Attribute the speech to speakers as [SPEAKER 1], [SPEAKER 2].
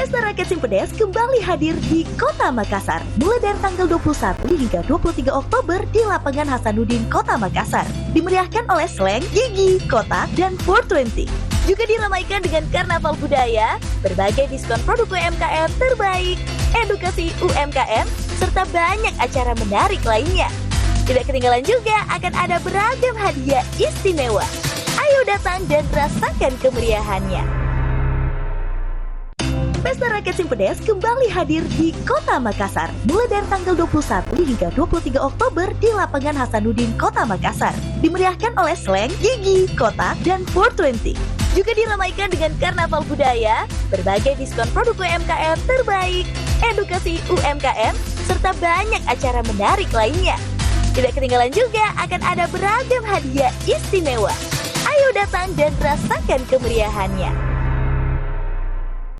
[SPEAKER 1] Pesta Rakyat Simpedes kembali hadir di Kota Makassar mulai dari tanggal 21 hingga 23 Oktober di Lapangan Hasanuddin, Kota Makassar. Dimeriahkan oleh Slang, Gigi, Kotak, dan 420. Juga diramaikan dengan karnaval budaya, berbagai diskon produk UMKM terbaik, edukasi UMKM, serta banyak acara menarik lainnya. Tidak ketinggalan juga akan ada beragam hadiah istimewa. Ayo datang dan rasakan kemeriahannya. Pesta Rakyat Simpedes kembali hadir di Kota Makassar mulai dari tanggal 21 hingga 23 Oktober di Lapangan Hasanuddin, Kota Makassar. Dimeriahkan oleh Slang, Gigi, Kotak, dan 420. Juga diramaikan dengan karnaval budaya, berbagai diskon produk UMKM terbaik, edukasi UMKM, serta banyak acara menarik lainnya. Tidak ketinggalan juga akan ada beragam hadiah istimewa. Ayo datang dan rasakan kemeriahannya.